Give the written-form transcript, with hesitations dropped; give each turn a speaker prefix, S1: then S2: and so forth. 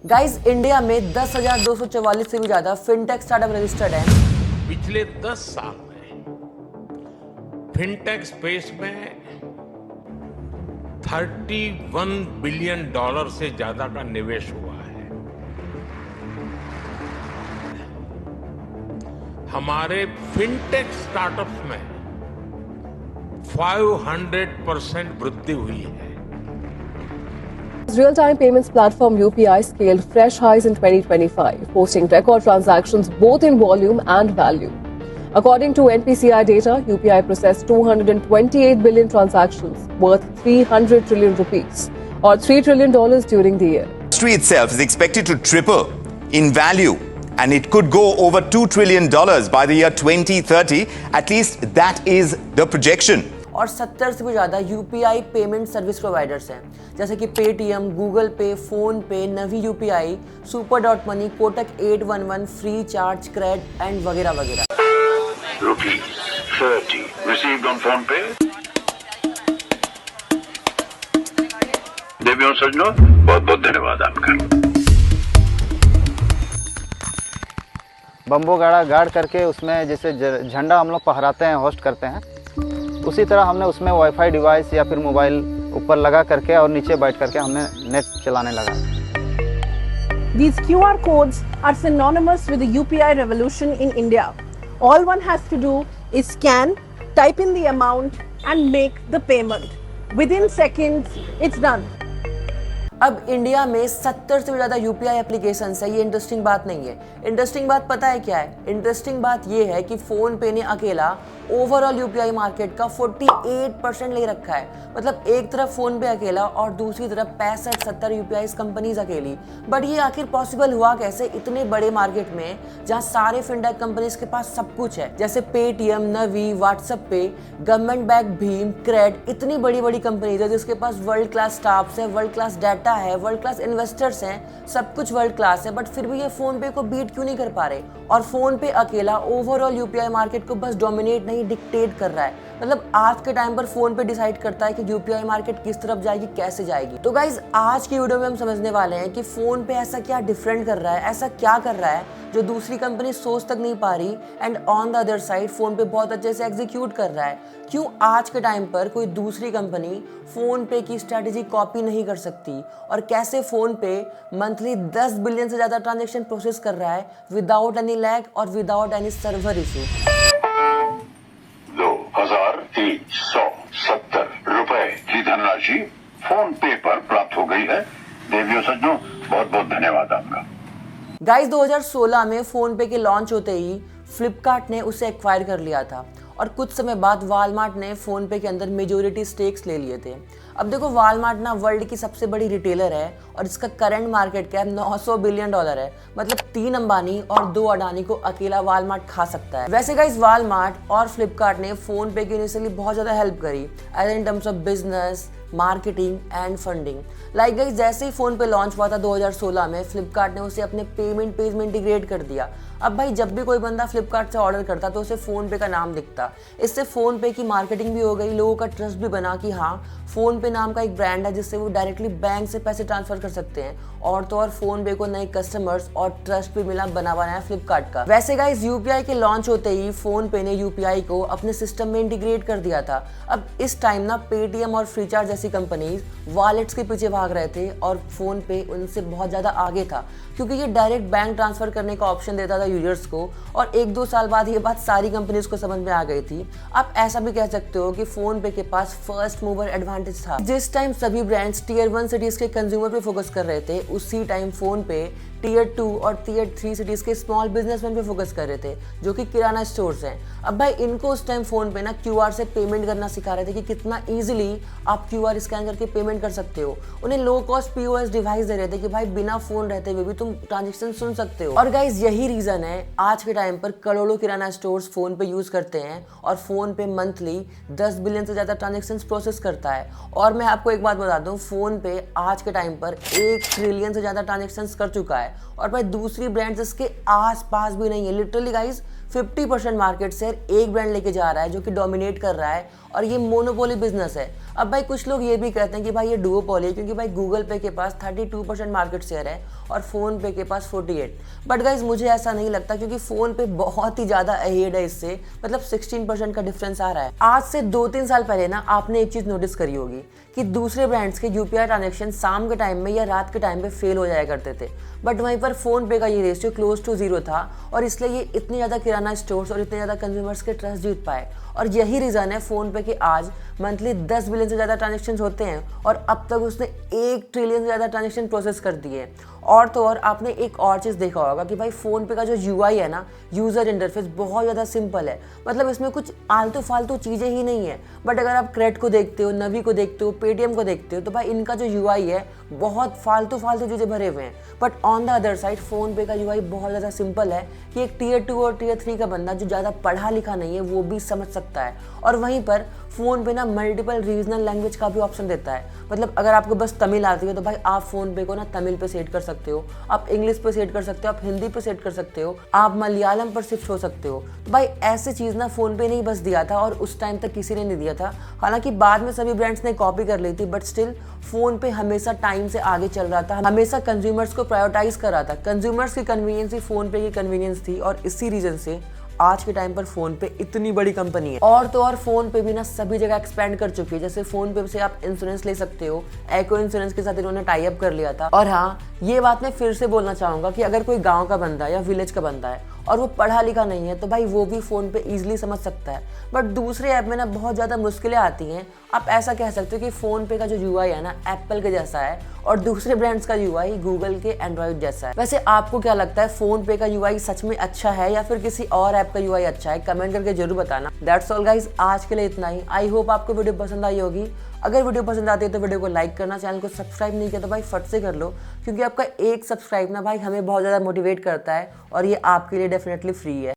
S1: Guys India में 10,244 से भी ज्यादा फिनटेक स्टार्टअप रजिस्टर्ड हैं।
S2: पिछले 10 साल में फिनटेक स्पेस में $31 बिलियन से ज्यादा का निवेश हुआ है। हमारे फिनटेक स्टार्टअप्स में 500% वृद्धि हुई है।
S3: Real-time payments platform UPI scaled fresh highs in 2025, posting record transactions both in volume and value. According to NPCI data, UPI processed 228 billion transactions worth 300 trillion rupees or $3 trillion during the year.
S4: The industry itself is expected to triple in value and it could go over $2 trillion by the year 2030. At least that is the projection.
S1: और 70 से भी ज़्यादा UPI payment service providers हैं, जैसे कि Paytm, Google Pay, PhonePe, Navi UPI, super dot money, Kotak 811, Freecharge, CRED and वगैरह वगैरह।
S5: ₹30 received on phone pay. देवियों सज्जनों, बहुत बहुत धन्यवाद आपका।
S6: बम्बू गाड़ा गाड़ करके उसमें जैसे झंडा हम लोग फहराते हैं, होस्ट करते हैं, उसी तरह हमने उसमें वाईफाई डिवाइस या फिर मोबाइल ऊपर लगा करके और नीचे बैठ करके हमने नेट चलाने लगा।
S7: These QR codes are synonymous with the UPI revolution in India. All one has to do is scan, type in the amount and make the payment. Within seconds, it's done.
S1: अब India में 70 से भी ज़्यादा UPI applications है। ये interesting बात नहीं है। इंटरेस्टिंग बात पता है क्या है? इंटरेस्टिंग बात ये है कि फ़ोन पे ने अकेला ओवरऑल यूपीआई मार्केट का 48% ले रखा है। मतलब एक तरफ फ़ोन पे अकेला और दूसरी तरफ 65-70 यूपीआई कंपनीज अकेली। बट ये आखिर पॉसिबल हुआ कैसे इतने बड़े मार्केट में, जहाँ सारे फिनटेक कंपनीज के पास सब कुछ है, जैसे पेटीएम, नवी, व्हाट्सएप पे, गवर्नमेंट बैंक भीम, क्रेड, इतनी बड़ी बड़ी कंपनीज है जिसके पास वर्ल्ड क्लास स्टाफ्स है, वर्ल्ड क्लास डाटा है, वर्ल्ड क्लास इन्वेस्टर्स हैं, सब कुछ वर्ल्ड क्लास है। बट फिर भी ये फोन पे को बीट क्यों नहीं कर पा रहे? और फोन पे अकेला ओवरऑल यूपीआई मार्केट को बस डोमिनेट नहीं, डिक्टेट कर रहा है। मतलब आज के टाइम पर फोन पे डिसाइड करता है कि यूपीआई मार्केट किस तरफ जाएगी, कैसे जाएगी। तो गाइज आज की वीडियो में हम समझने वाले हैं कि फोन पे ऐसा क्या डिफरेंट कर रहा है, ऐसा क्या कर रहा है जो दूसरी कंपनी सोच तक नहीं पा रही, and on the other side phone पे बहुत अच्छे से एग्जीक्यूट कर रहा है। क्यों आज के टाइम पर कोई दूसरी कंपनी फोन पे की स्ट्रेटेजी कॉपी नहीं कर सकती, और कैसे फोन पे मंथली 10 बिलियन से ज्यादा ट्रांजैक्शन प्रोसेस कर रहा है विदाउट एनी लैग और विदाउट एनी सर्वर इशू।
S5: 2,370 रुपए की धनराशि फोन पे पर प्राप्त हो गई है। देवियों सज्जनों, बहुत बहुत धन्यवाद आपका।
S1: गाइस 2016 में फोन पे के लॉन्च होते ही फ्लिपकार्ट ने उसे एक्वायर कर लिया था, और कुछ समय बाद वालमार्ट ने फोन पे के अंदर मेजोरिटी स्टेक्स ले लिए थे। अब देखो वालमार्ट ना वर्ल्ड की सबसे बड़ी रिटेलर है और इसका करंट मार्केट कैप $900 बिलियन है। मतलब 3 अंबानी और 2 अडानी को अकेला वालमार्ट खा सकता है। वैसे गाइस वालमार्ट और फ्लिपकार्ट ने फोन पे की इनिशियली बहुत ज़्यादा हेल्प करी as in terms of business, marketing and funding. Like guys जैसे ही फोन पे लॉन्च हुआ था 2016 में, फ्लिपकार्ट ने उसे अपने पेमेंट पेज में इंटीग्रेट कर दिया। अब भाई जब भी कोई बंदा फ्लिपकार्ट से ऑर्डर करता तो उसे फोन पे का नाम दिखता। इससे फोन पे की मार्केटिंग भी हो गई, लोगों का ट्रस्ट भी बना कि हाँ फोन पे नाम का एक ब्रांड है जिससे वो डायरेक्टली बैंक से पैसे ट्रांसफर कर सकते हैं, और तो और फोन पे को नए कस्टमर्स और ट्रस्ट भी मिला बना बनाया फ्लिपकार्ट का। वैसे गाइस यूपीआई के लॉन्च होते ही फोन पे ने यूपीआई को अपने सिस्टम में इंटीग्रेट कर दिया था। अब इस टाइम ना पेटीएम और फ्रीचार्ज जैसी कंपनीज वॉलेट्स के पीछे भाग रहे थे और फोन पे उनसे बहुत ज्यादा आगे था, क्योंकि ये डायरेक्ट बैंक ट्रांसफर करने का ऑप्शन देता था यूजर्स को। और 1-2 साल बाद ये बात सारी कंपनीज को समझ में आ गई थी। आप ऐसा भी कह सकते हो कि फोन पे के पास फर्स्ट मूवर एडवांटेज था। जिस टाइम सभी ब्रांड्स टियर 1 सिटीज के कंज्यूमर पे फोकस कर रहे थे, उसी टाइम फोन पे टियर 2 और टियर 3 सिटीज के स्मॉल बिजनेसमैन पे फोकस कर रहे थे, जो कि किराना स्टोर्स हैं। अब भाई इनको उस टाइम फोन पे ना क्यूआर से पेमेंट करना सिखा रहे थे कि कितना इजीली आप क्यूआर स्कैन करके पेमेंट कर सकते हो। उन्हें लो कॉस्ट पीओएस डिवाइस दे रहे थे कि भाई बिना फोन रहते हुए भी तुम ट्रांजेक्शन सुन सकते हो। और गाइज यही रीजन है आज के टाइम पर करोड़ों किराना स्टोर्स फोन पे यूज करते हैं, और फोन पे मंथली 10 बिलियन से ज्यादा ट्रांजेक्शन प्रोसेस करता है। और मैं आपको एक बात बता दूं, फोन पे आज के टाइम पर 1 ट्रिलियन से ज्यादा ट्रांजेक्शन कर चुका है, और भाई दूसरी ब्रांड्स इसके आस पास भी नहीं है। लिटरली गाइज 50% मार्केट शेयर एक ब्रांड लेके जा रहा है जो कि डोमिनेट कर रहा है और ये मोनोपोली बिजनेस है। अब भाई कुछ लोग ये भी कहते हैं कि भाई ये डुओपोली है क्योंकि भाई गूगल पे के पास 32% मार्केट शेयर है और फ़ोन पे के पास 48। बट गाइज मुझे ऐसा नहीं लगता क्योंकि फ़ोन पे बहुत ही ज़्यादा अहेड है इससे, मतलब 16% का डिफरेंस आ रहा है। आज से 2-3 साल पहले ना आपने एक चीज़ नोटिस करी होगी कि दूसरे ब्रांड्स के यूपीआई ट्रांजेक्शन शाम के टाइम में या रात के टाइम पे फेल हो जाया करते थे, बट वहीं पर फ़ोन पे का ये रेशियो क्लोज टू 0 था और इसलिए ये इतनी ज़्यादा किराना स्टोर्स और इतने ज़्यादा कंज्यूमर्स के ट्रस्ट जीत पाए। और यही रीज़न है फ़ोन पे के आज मंथली 10 बिलियन से ज़्यादा ट्रांजेक्शन होते हैं और अब तक उसने 1 ट्रिलियन से ज़्यादा ट्रांजेक्शन प्रोसेस कर दिए हैं। और तो और आपने एक और चीज़ देखा होगा कि भाई फ़ोन पे का जो यूआई है ना, यूज़र इंटरफेस बहुत ज़्यादा सिंपल है, मतलब इसमें कुछ आलतू फालतू चीज़ें ही नहीं है। बट अगर आप क्रेड को देखते हो, नवी को देखते हो, पेटीएम को देखते हो तो भाई इनका जो यूआई है बहुत फालतू चीज़ें भरे हुए हैं। But on the other side phone पे का यूआई बहुत ज़्यादा सिंपल है कि एक टियर 2 और टियर 3 का बंदा जो ज़्यादा पढ़ा लिखा नहीं है वो भी समझ सकता है। और वहीं पर फ़ोन पे ना मल्टीपल रीजनल लैंग्वेज का भी ऑप्शन देता है, मतलब अगर आपको बस तमिल आती है तो भाई आप फ़ोन पे को ना तमिल पे सेट कर सकते हो, आप इंग्लिश पे सेट कर सकते हो, आप हिंदी पे सेट कर सकते हो, आप मलयालम पर शिफ्ट हो सकते हो। तो भाई ऐसी चीज़ ना फ़ोन पे नहीं बस दिया था और उस टाइम तक किसी ने नहीं दिया था। हालांकि बाद में सभी ब्रांड्स ने कॉपी कर ली थी, बट स्टिल फ़ोन पे हमेशा टाइम से आगे चल रहा था, हमेशा कंज्यूमर्स को प्रायोरिटाइज कर रहा था। कंज्यूमर्स की कन्वीनियंस ही फ़ोन पे की कन्वीनियंस थी और इसी रीज़न से आज के टाइम पर फ़ोन पे इतनी बड़ी कंपनी है। और तो और फ़ोन पे भी ना सभी जगह एक्सपेंड कर चुकी है। जैसे फ़ोन पे से आप इंश्योरेंस ले सकते हो, एको इंश्योरेंस के साथ इन्होंने टाई अप कर लिया था। और हाँ, ये बात मैं फिर से बोलना चाहूँगा कि अगर कोई गाँव का बंदा या विलेज का बंदा है और वो पढ़ा लिखा नहीं है तो भाई वो भी फ़ोन पे ईजिली समझ सकता है। बट दूसरे ऐप में ना बहुत ज़्यादा मुश्किलें आती हैं। आप ऐसा कह सकते हो कि फ़ोन पे का जो यूआई है ना एप्पल के जैसा है और दूसरे ब्रांड्स का यूआई गूगल के एंड्रॉइड जैसा है। वैसे आपको क्या लगता है, फ़ोन पे का यूआई सच में अच्छा है या फिर किसी और ऐप का यूआई अच्छा है? कमेंट करके जरूर बताना। दैट्स ऑल गाइज, आज के लिए इतना ही। आई होप आपको वीडियो पसंद आई होगी। अगर वीडियो पसंद आती है तो वीडियो को लाइक करना, चैनल को सब्सक्राइब नहीं किया तो भाई फट से कर लो, क्योंकि आपका एक सब्सक्राइब ना भाई हमें बहुत ज़्यादा मोटिवेट करता है और ये आपके लिए डेफिनेटली फ्री है।